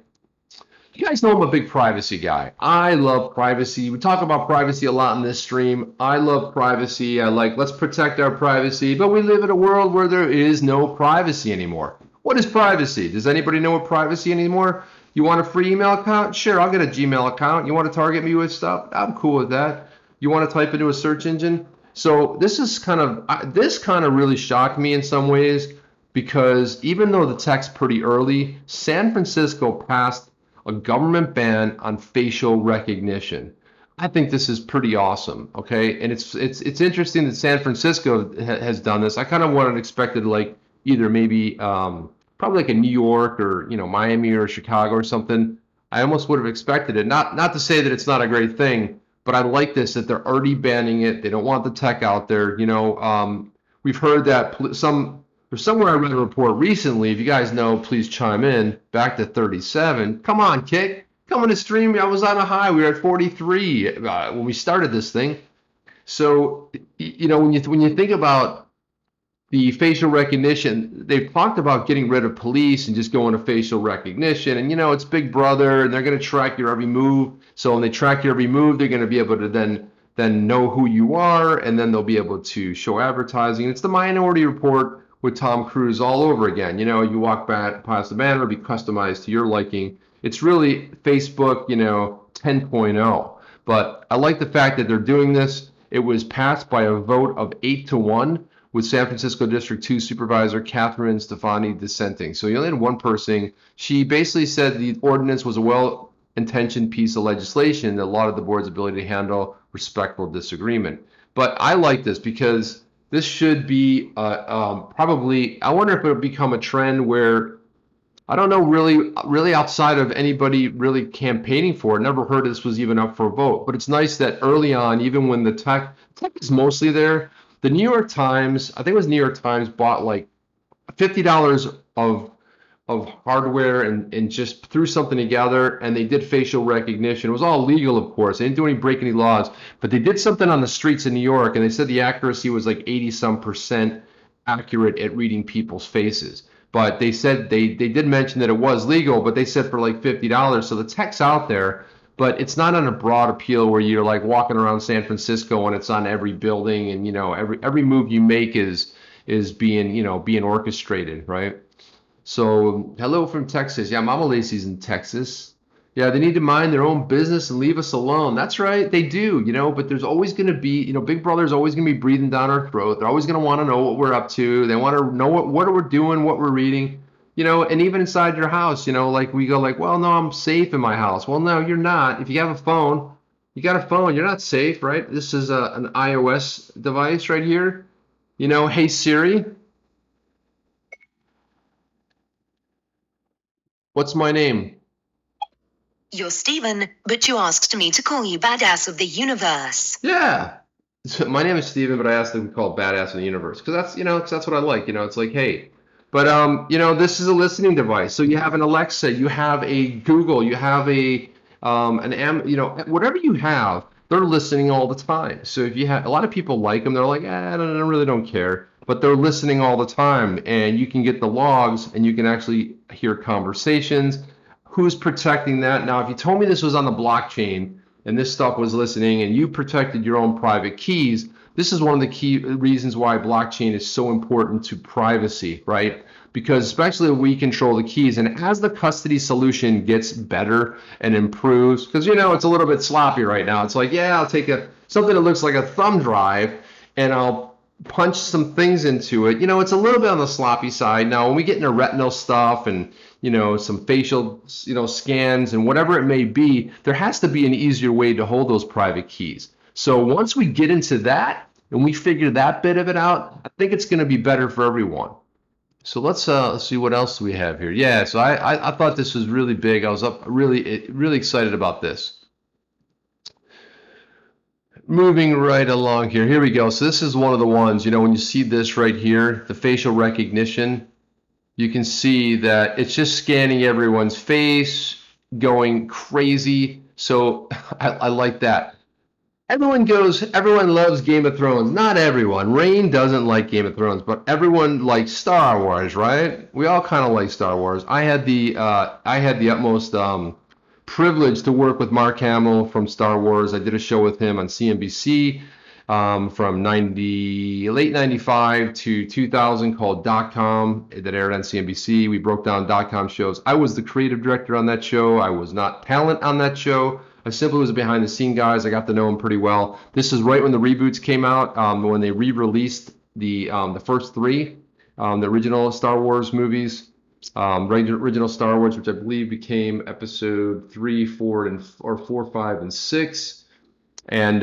You guys know I'm a big privacy guy. I love privacy. We talk about privacy a lot in this stream. I love privacy. I like, let's protect our privacy, but we live in a world where there is no privacy anymore. What is privacy? Does anybody know what privacy anymore? You want a free email account? Sure, I'll get a Gmail account. You want to target me with stuff? I'm cool with that. You want to type into a search engine? So this kind of really shocked me in some ways because even though the tech's pretty early, San Francisco passed a government ban on facial recognition. I think this is pretty awesome, okay? And it's interesting that San Francisco has done this. I kind of would have expected like either maybe probably like a New York or Miami or Chicago or something. I almost would have expected it. Not to say that it's not a great thing, but I like this that they're already banning it. They don't want the tech out there. We've heard that somewhere I read a report recently. If you guys know, please chime in. Back to 37. Come on, Kick. Come on the stream. I was on a high. We were at 43 when we started this thing. So, when you think about the facial recognition, they've talked about getting rid of police and just going to facial recognition. And it's Big Brother, and they're going to track your every move. So when they track your every move, they're going to be able to then know who you are, and then they'll be able to show advertising. It's the Minority Report with Tom Cruise all over again. You walk past the banner, it'll be customized to your liking. It's really Facebook, 10.0. But I like the fact that they're doing this. It was passed by a vote of 8-1 with San Francisco District 2 Supervisor Catherine Stefani dissenting. So you only had one person. She basically said the ordinance was a well-intentioned piece of legislation that allowed the board's ability to handle respectful disagreement. But I like this because this should be probably, I wonder if it'll become a trend where, I don't know, really outside of anybody really campaigning for it, never heard this was even up for a vote. But it's nice that early on, even when the tech is mostly there, the New York Times, I think it was New York Times, bought like $50 of hardware and just threw something together, and they did facial recognition. It was all legal, of course. They didn't break any laws, but they did something on the streets in New York, and they said the accuracy was like 80-some% accurate at reading people's faces. But they said they did mention that it was legal, but they said for like $50. So the tech's out there, but it's not on a broad appeal where you're like walking around San Francisco and it's on every building, and every move you make is being orchestrated, right? So, hello from Texas. Yeah, Mama Lacey's in Texas. Yeah, they need to mind their own business and leave us alone. That's right, they do, but there's always going to be, Big Brother's always going to be breathing down our throat. They're always going to want to know what we're up to. They want to know what we're doing, what we're reading, and even inside your house, like we go like, well, no, I'm safe in my house. Well, no, you're not. If you have a phone, you got a phone, you're not safe, right? This is an iOS device right here. Hey Siri. What's my name? You're Steven, but you asked me to call you Badass of the Universe. Yeah. So my name is Steven, but I asked them to call Badass of the Universe because that's what I like. It's like, hey. But this is a listening device. So you have an Alexa, you have a Google, you have whatever you have, they're listening all the time. So if you have a lot of people like them, they're like, I really don't care. But they're listening all the time, and you can get the logs, and you can actually hear conversations. Who's protecting that? Now, if you told me this was on the blockchain and this stuff was listening and you protected your own private keys, this is one of the key reasons why blockchain is so important to privacy, right? because especially if we control the keys, and as the custody solution gets better and improves, because it's a little bit sloppy right now. It's like, yeah, I'll take something that looks like a thumb drive and I'll punch some things into it. It's a little bit on the sloppy side. Now, when we get into retinal stuff and some facial scans and whatever it may be, there has to be an easier way to hold those private keys. So once we get into that and we figure that bit of it out, I think it's going to be better for everyone. So let's see what else we have here. Yeah, so I thought this was really big. I was really excited about this. Moving right along here. Here we go. So this is one of the ones, when you see this right here, the facial recognition, you can see that it's just scanning everyone's face, going crazy. So I like that. Everyone loves Game of Thrones. Not everyone. Rain doesn't like Game of Thrones, but everyone likes Star Wars, right? We all kind of like Star Wars. I had the utmost privilege to work with Mark Hamill from Star Wars. I did a show with him on CNBC from late 95 to 2000 called .com that aired on CNBC. We broke down .com shows. I was the creative director on that show. I was not talent on that show. I simply was behind the scene guys. I got to know him pretty well. This is right when the reboots came out, when they re-released the first three, the original Star Wars movies. Original Star Wars, which I believe became episode 3, 4, 5, and 6. And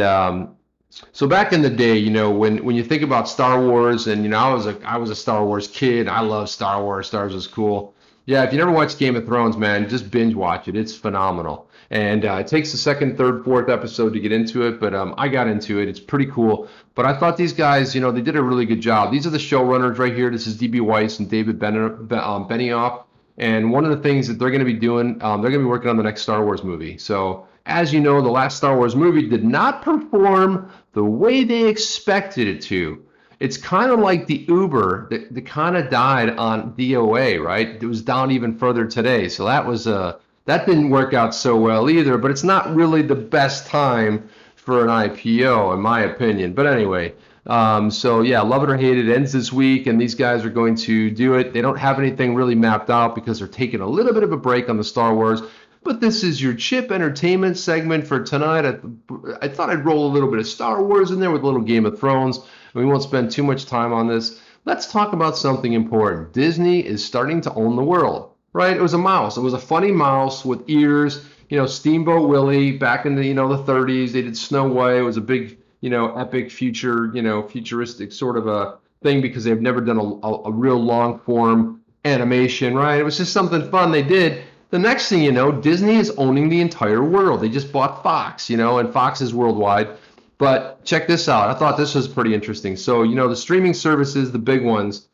so back in the day, when you think about Star Wars, and I was a Star Wars kid. I love Star Wars. Star Wars was cool. Yeah, if you never watched Game of Thrones, man, just binge watch it. It's phenomenal. And it takes the second, third, fourth episode to get into it, but I got into it. It's pretty cool. But I thought these guys, they did a really good job. These are the showrunners right here. This is D.B. Weiss and David Benioff. And one of the things that they're going to be doing, they're going to be working on the next Star Wars movie. So as you know, the last Star Wars movie did not perform the way they expected it to. It's kind of like the Uber that kind of died on DOA, right? It was down even further today. So that didn't work out so well either, but it's not really the best time for an IPO, in my opinion. But anyway, so yeah, love it or hate it, ends this week, and these guys are going to do it. They don't have anything really mapped out because they're taking a little bit of a break on the Star Wars. But this is your chip entertainment segment for tonight. I thought I'd roll a little bit of Star Wars in there with a little Game of Thrones. We won't spend too much time on this. Let's talk about something important. Disney is starting to own the world. Right? It was a mouse. It was a funny mouse with ears. Steamboat Willie back in the the 30s. They did Snow White. It was a big epic futuristic sort of a thing because they've never done a real long form animation. Right? It was just something fun they did. The next thing you know, Disney is owning the entire world. They just bought Fox. And Fox is worldwide. But check this out. I thought this was pretty interesting. So the streaming services, the big ones,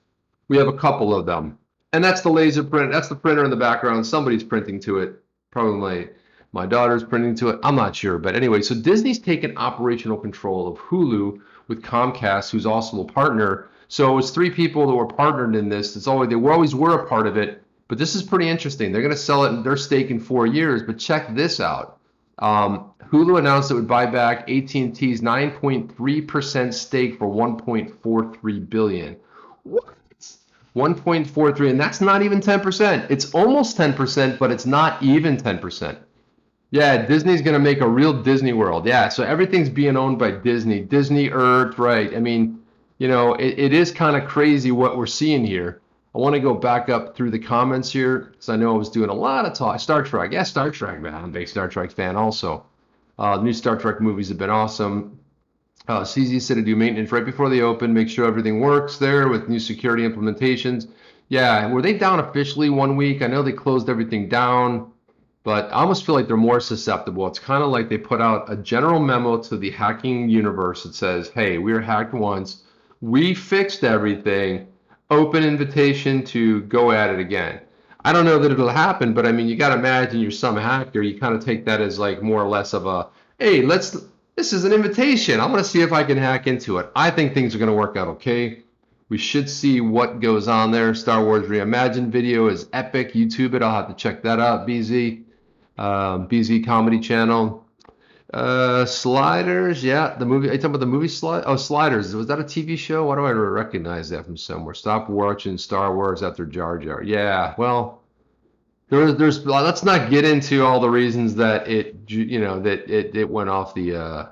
we have a couple of them. And that's the laser print. That's the printer in the background. Somebody's printing to it. Probably my daughter's printing to it. I'm not sure. But anyway, so Disney's taken operational control of Hulu with Comcast, who's also a partner. So it's three people that were partnered in this. They always were a part of it. But this is pretty interesting. They're going to sell it in their stake in 4 years. But check this out. Hulu announced it would buy back AT&T's 9.3% stake for $1.43 billion. What? 1.43, and that's not even 10%. It's almost 10%, but it's not even 10%. Yeah, Disney's going to make a real Disney World. Yeah, so everything's being owned by Disney. Disney Earth, right? I mean, it is kind of crazy what we're seeing here. I want to go back up through the comments here because I know I was doing a lot of talk. Star Trek. Yeah, Star Trek, man. I'm a big Star Trek fan also. The new Star Trek movies have been awesome. CZ said to do maintenance right before they open, make sure everything works there with new security implementations. Yeah, were they down officially 1 week? I know they closed everything down, but I almost feel like they're more susceptible. It's kind of like they put out a general memo to the hacking universe that says, hey, we were hacked once. We fixed everything. Open invitation to go at it again. I don't know that it'll happen, but I mean, you got to imagine you're some hacker. You kind of take that as like more or less of a, hey, this is an invitation. I want to see if I can hack into it. I think things are going to work out okay. We should see what goes on there. Star Wars Reimagined video is epic. YouTube it. I'll have to check that out. BZ Comedy Channel. Sliders, yeah, the movie. Are you talking about the movie Sliders. Was that a TV show? Why do I recognize that from somewhere? Stop watching Star Wars after Jar Jar. Yeah, well, let's not get into all the reasons that it went off the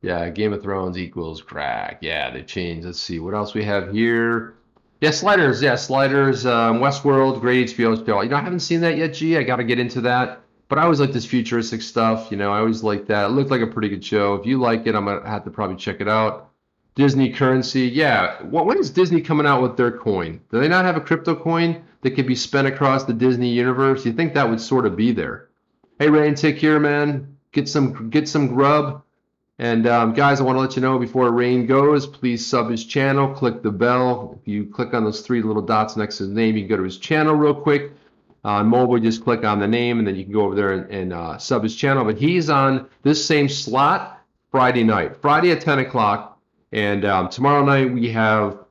yeah, Game of Thrones equals crack. Yeah, they changed. Let's see what else we have here. Yeah, Sliders. Yeah, Sliders. Westworld, great HBO show. I haven't seen that yet. G. I got to get into that. But I always like this futuristic stuff. I always like that. It looked like a pretty good show. If you like it, I'm gonna have to probably check it out. Disney currency. Yeah. When is Disney coming out with their coin? Do they not have a crypto coin that could be spent across the Disney universe? You think that would sort of be there? Hey, Rain, take care, man. Get some grub. And guys, I want to let you know before Rain goes, please sub his channel, click the bell. If you click on those three little dots next to his name, you can go to his channel real quick. On mobile, just click on the name, and then you can go over there and sub his channel. But he's on this same slot Friday night, Friday at 10 o'clock. And tomorrow night we have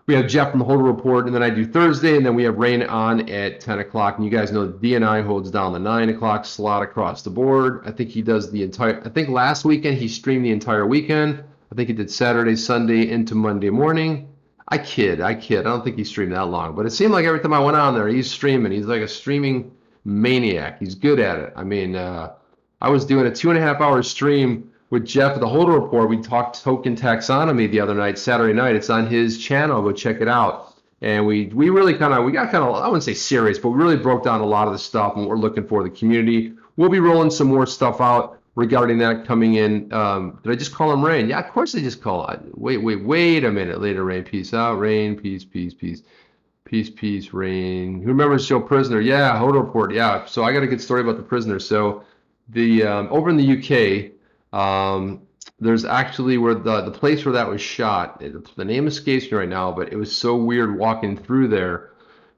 Jeff from the Holder Report, and then I do Thursday, and then we have Rain on at 10 o'clock. And you guys know DNI holds down the 9 o'clock slot across the board. I think he does I think last weekend he streamed the entire weekend. I think he did Saturday, Sunday into Monday morning. I kid. I don't think he streamed that long, but it seemed like every time I went on there, he's streaming. He's like a streaming maniac. He's good at it. I mean, I was doing a 2.5 hour stream with Jeff at the Holder Report. We talked token taxonomy the other night, Saturday night. It's on his channel. Go check it out. And we really got I wouldn't say serious, but we really broke down a lot of the stuff and what we're looking for the community. We'll be rolling some more stuff out regarding that coming in. Did I just call him Rain? Yeah, of course I just call it. Wait a minute. Later, Rain. Peace out. Rain. Peace. Peace. Rain. Who remembers the show Prisoner? Yeah, Holder Report. Yeah. So I got a good story about the prisoner. So the over in the UK. There's actually where the place where that was shot. The name escapes me right now, but it was so weird walking through there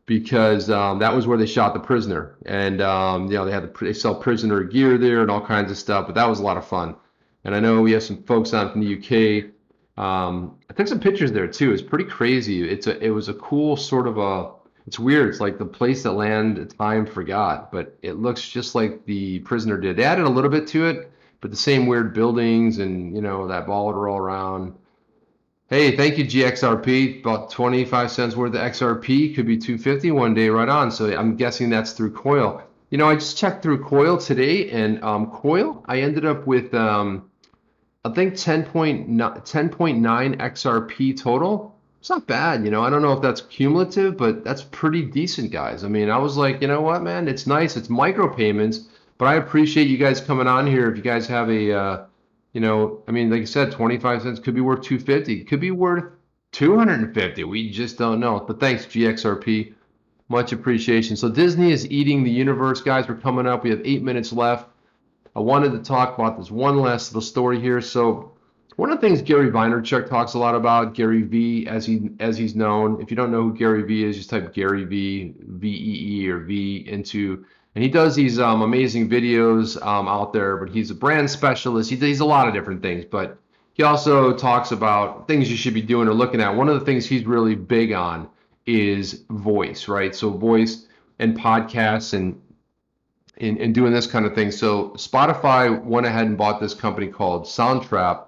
because that was where they shot the prisoner, and they sell prisoner gear there and all kinds of stuff. But that was a lot of fun, and I know we have some folks on from the UK. I took some pictures there too. It's pretty crazy. It was a cool sort of a. It's weird. It's like the place that land time forgot, but it looks just like the prisoner did. They added a little bit to it, but the same weird buildings and that ball to roll around. Hey, thank you, GXRP. About 25 cents worth of XRP could be 250 one day, right on. So I'm guessing that's through Coil. I just checked through Coil today, and Coil, I ended up with I think 10.9 XRP total. It's not bad, I don't know if that's cumulative, but that's pretty decent, guys. I mean, I was like, you know what, man, it's nice. It's micropayments, but I appreciate you guys coming on here. If you guys have I mean, like I said, 25 cents could be worth 250, could be worth 250. We just don't know. But thanks, GXRP. Much appreciation. So Disney is eating the universe, guys. We're coming up. We have 8 minutes left. I wanted to talk about this one last little story here. So one of the things Gary Vaynerchuk talks a lot about, Gary V, as he's known. If you don't know who Gary V is, just type Gary V, VEE or V into, and he does these amazing videos out there. But he's a brand specialist. He does a lot of different things, but he also talks about things you should be doing or looking at. One of the things he's really big on is voice, right? So voice and podcasts and doing this kind of thing. So Spotify went ahead and bought this company called Soundtrap,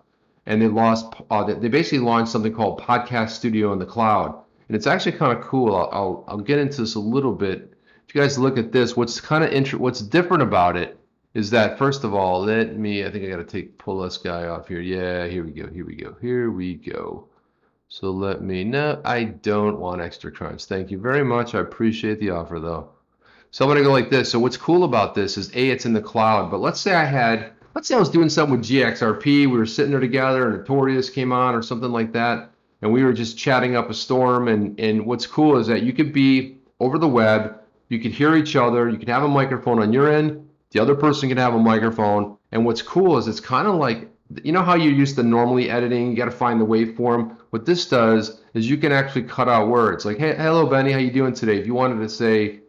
and they basically launched something called Podcast Studio in the cloud, and it's actually kind of cool. I'll get into this a little bit. If you guys look at this, what's different about it is that, first of all, I think I got to pull this guy off here. Yeah, here we go. So no, I don't want extra crunch. Thank you very much. I appreciate the offer though. So I'm going to go like this. So what's cool about this is it's in the cloud, but let's say I was doing something with GXRP. We were sitting there together and Notorious came on or something like that, and we were just chatting up a storm. And what's cool is that you could be over the web, you could hear each other, you could have a microphone on your end, the other person can have a microphone. And what's cool is it's kind of like, how you're used to normally editing, you got to find the waveform. What this does is you can actually cut out words like, hey, hello, Benny, how you doing today? If you wanted to say,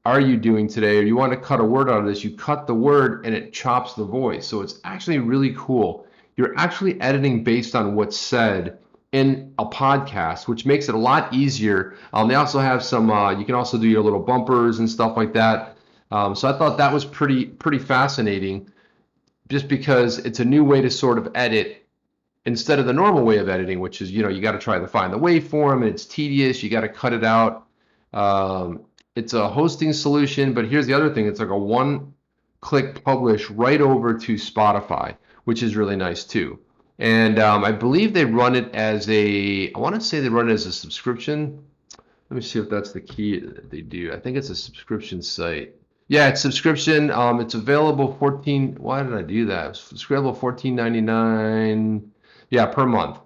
are you doing today, or you want to cut a word out of this, you cut the word and it chops the voice. So it's actually really cool. You're actually editing based on what's said in a podcast, which makes it a lot easier. They also have some, you can also do your little bumpers and stuff like that. So I thought that was pretty fascinating, just because it's a new way to sort of edit instead of the normal way of editing, which is, you got to try to find the waveform and it's tedious. You got to cut it out. It's a hosting solution, but here's the other thing. It's like a one-click publish right over to Spotify, which is really nice too. And I believe they run it as I want to say they run it as a subscription. Let me see if that's the key that they do. I think it's a subscription site. Yeah, it's subscription. It's available 14. Why did I do that? It's available 14.99. Yeah, per month.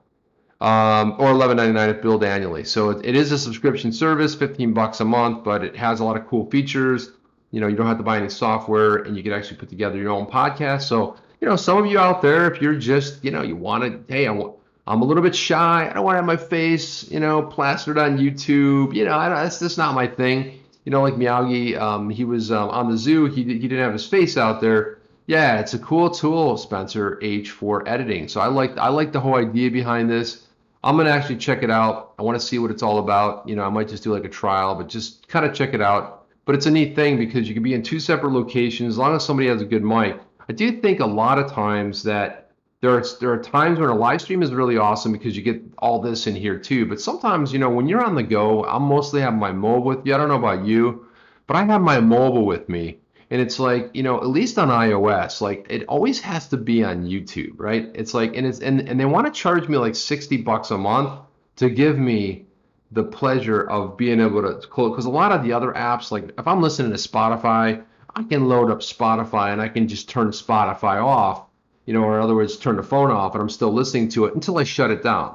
Or 11.99 if billed annually. So it is a subscription service, 15 bucks a month, but it has a lot of cool features. You don't have to buy any software, and you can actually put together your own podcast. So, some of you out there, if you're just, you want to, hey, I'm a little bit shy. I don't want to have my face, plastered on YouTube. That's just not my thing. Like Miyagi, he was on the zoo. He didn't have his face out there. Yeah, it's a cool tool, Spencer H, for editing. So I like the whole idea behind this. I'm gonna actually check it out. I want to see what it's all about. I might just do like a trial, but just kind of check it out. But it's a neat thing because you can be in two separate locations as long as somebody has a good mic. I do think a lot of times that there are times when a live stream is really awesome because you get all this in here too. But sometimes, when you're on the go, I'm mostly have my mobile with you. I don't know about you, but I have my mobile with me. And it's like, at least on iOS, like it always has to be on YouTube, right? It's like, and they want to charge me like 60 bucks a month to give me the pleasure of being able to close. Because a lot of the other apps, like if I'm listening to Spotify, I can load up Spotify and I can just turn Spotify off, or in other words, turn the phone off and I'm still listening to it until I shut it down.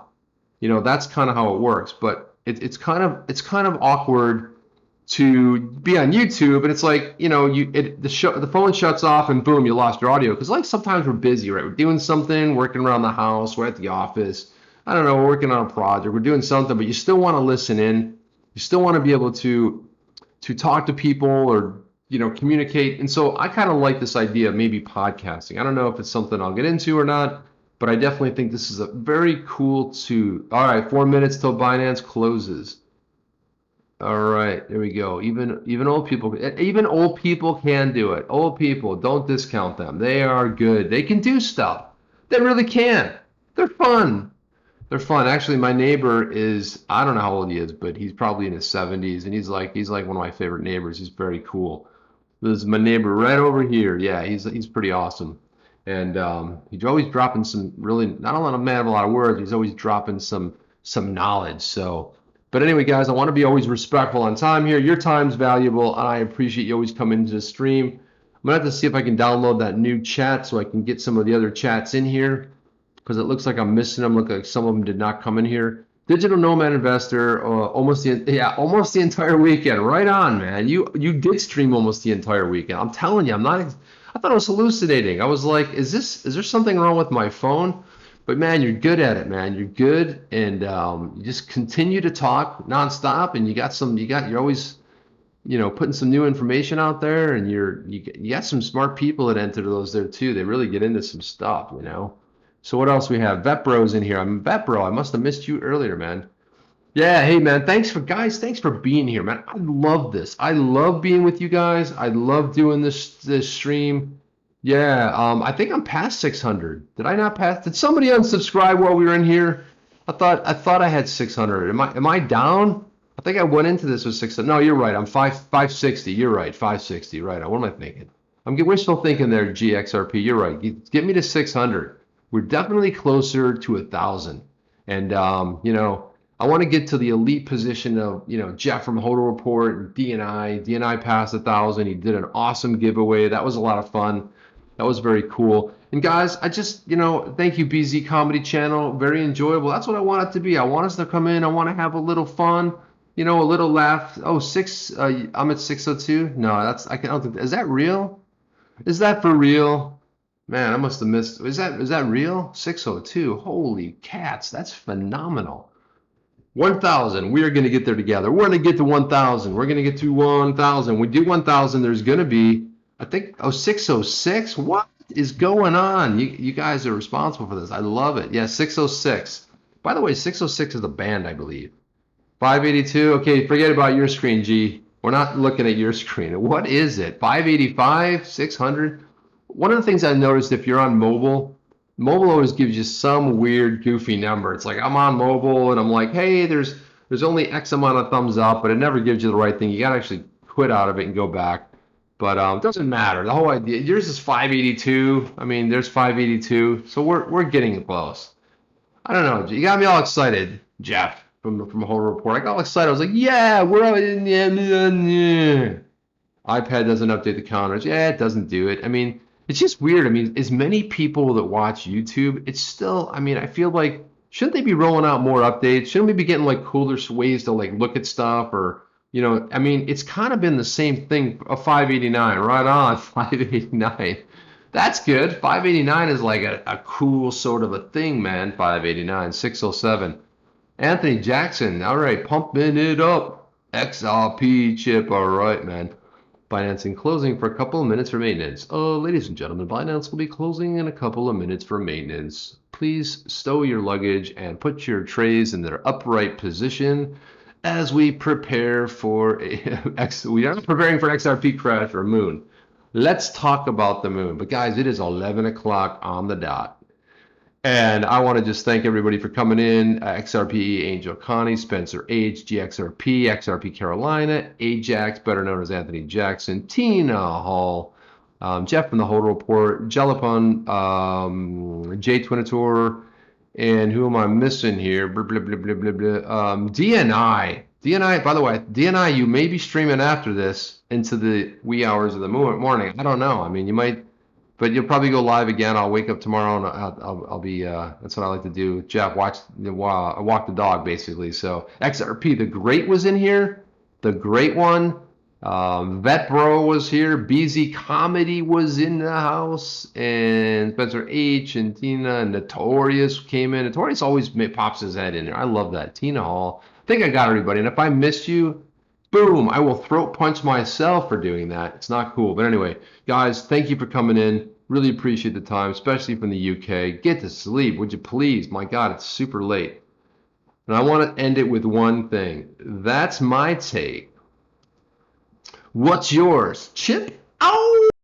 That's kind of how it works. But it's kind of awkward to be on YouTube, and it's like, the phone shuts off and boom, you lost your audio. Because like sometimes we're busy, right? We're doing something, working around the house, we're at the office. I don't know, we're working on a project, we're doing something, but you still want to listen in. You still want to be able to talk to people or communicate. And so I kind of like this idea of maybe podcasting. I don't know if it's something I'll get into or not, but I definitely think this is a very cool All right, 4 minutes till Binance closes. All right, there we go. Even old people can do it. Old people, don't discount them. They are good. They can do stuff. They really can. They're fun. They're fun. Actually, my neighbor is, I don't know how old he is, but he's probably in his 70s, and he's like one of my favorite neighbors. He's very cool. This is my neighbor right over here. Yeah, he's pretty awesome. And he's always dropping some really, not a lot of man of a lot of words. He's always dropping some knowledge. So, but anyway, guys, I want to be always respectful on time here. Your time's valuable, and I appreciate you always coming into the stream. I'm gonna have to see if I can download that new chat so I can get some of the other chats in here, because it looks like I'm missing them. Look like some of them did not come in here. Digital Nomad Investor, almost the entire weekend. Right on, man. You did stream almost the entire weekend. I'm telling you, I thought I was hallucinating. I was like, is there something wrong with my phone? But man, you're good at it, man. You're good, and you just continue to talk nonstop, and you're always, putting some new information out there, and you got some smart people that enter those there too. They really get into some stuff, So what else we have? Vetbro's in here. I'm Vetbro. I must have missed you earlier, man. Yeah, hey man, thanks for being here, man. I love this. I love being with you guys. I love doing this stream. Yeah, I think I'm past 600. Did I not pass? Did somebody unsubscribe while we were in here? I thought I had 600. Am I down? I think I went into this with 600. No, you're right. I'm 560. You're right. 560. Right. What am I thinking? We're still thinking there, GXRP. You're right. Get me to 600. We're definitely closer to 1,000. And I want to get to the elite position of, Jeff from Hodl Report and DNI. DNI passed 1,000. He did an awesome giveaway. That was a lot of fun. That was very cool. And guys, I just, thank you, BZ Comedy Channel. Very enjoyable. That's what I want it to be. I want us to come in. I want to have a little fun, a little laugh. Oh, I'm at 602. No, I don't think, is that real? Is that for real? Man, I must have missed. Is that real? 602. Holy cats, that's phenomenal. 1,000. We are going to get there together. We're going to get to 1,000. We're going to get to 1,000. We do 1,000. There's going to be, I think, 606. What is going on? You guys are responsible for this. I love it. Yeah, 606. By the way, 606 is a band, I believe. 582. Okay, forget about your screen, G. We're not looking at your screen. What is it? 585, 600? One of the things I noticed if you're on mobile, mobile always gives you some weird, goofy number. It's like I'm on mobile and I'm like, hey, there's only X amount of thumbs up, but it never gives you the right thing. You gotta actually quit out of it and go back. But it doesn't matter. The whole idea, yours is 582. I mean, there's 582, so we're getting close. I don't know. You got me all excited, Jeff, from Whole Report. I got all excited. I was like, yeah, we're out in the iPad doesn't update the counters. Yeah, it doesn't do it. I mean, it's just weird. I mean, as many people that watch YouTube, it's still, I mean, I feel like, shouldn't they be rolling out more updates? Shouldn't we be getting like cooler ways to like look at stuff or, I mean, it's kind of been the same thing, a 589, right on, 589. That's good. 589 is like a cool sort of a thing, man. 589, 607. Anthony Jackson, all right, pumping it up. XRP chip, all right, man. Financing closing for a couple of minutes for maintenance. Ladies and gentlemen, Binance will be closing in a couple of minutes for maintenance. Please stow your luggage and put your trays in their upright position as we prepare for we are preparing for an XRP crash or moon. Let's talk about the moon. But guys, it is 11 o'clock on the dot. And I want to just thank everybody for coming in. XRP, Angel Connie, Spencer H, GXRP, XRP Carolina, Ajax, better known as Anthony Jackson, Tina Hall, Jeff from the Whole Report, Jelapun, Jay Twinator, and who am I missing here? Blah, blah, blah, blah, blah, blah. DNI. DNI, by the way, DNI, you may be streaming after this into the wee hours of the morning. I don't know. I mean, you might. But you'll probably go live again. I'll wake up tomorrow and I'll be. That's what I like to do. Jeff, walk the dog basically. So XRP, the great was in here, the great one. Vet Bro was here. BZ Comedy was in the house, and Spencer H and Tina and Notorious came in. Notorious always pops his head in there. I love that. Tina Hall. I think I got everybody. And if I missed you, boom, I will throat punch myself for doing that. It's not cool. But anyway, guys, thank you for coming in. Really appreciate the time, especially from the UK. Get to sleep, would you please? My God, it's super late. And I want to end it with one thing. That's my take. What's yours? Chip? Ow!